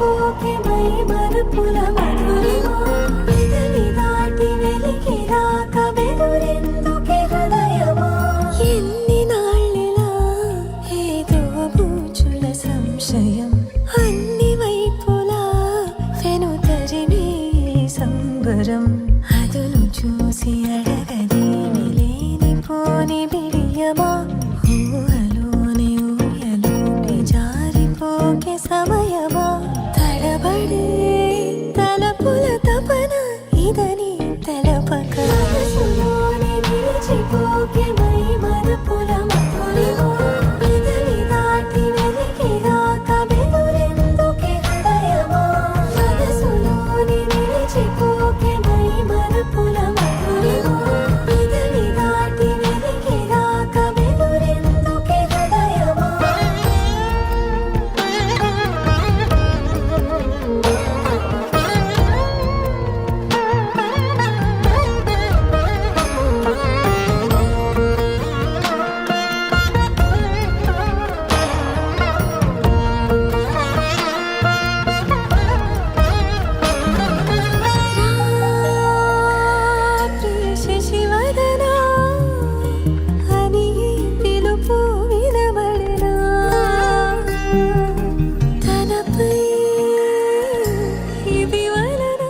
నిలిచిపోకే my Marupula Madhurima పెదవి దాటి వెలికిరాక బెదురెందుకే హృదయమా ఎన్ని నాళ్ళిలా ఏదో బూచుల సంశయం అన్ని వైపులా వెనుతరిమే సంబరం అదును చూసి అడగదేమి లేనిపోని బిడియమా ఊహలోని ఊయలోకి జారిపోకే సమయమా తడబడే తలపుల తపన ఇదని తెలపక మనసులోని నిలిచిపోకే మై మరుపుల మధురిమా పెదవి దాటి వెలికిరాక బెదురెందుకే హృదయమా మనసులోని నిలిచిపోకే మై మరుపుల మధురిమా పెదవి దాటి వెలికిరాక బెదురెందుకే హృదయమా శశివదనా అని పిలుపు వినబడినా తనపై ఇది వలనా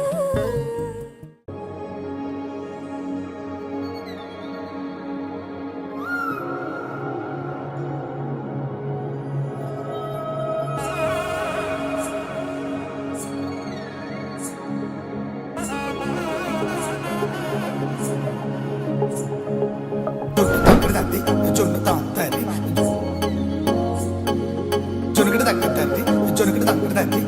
జొనగడ తగ్గ తండ్రి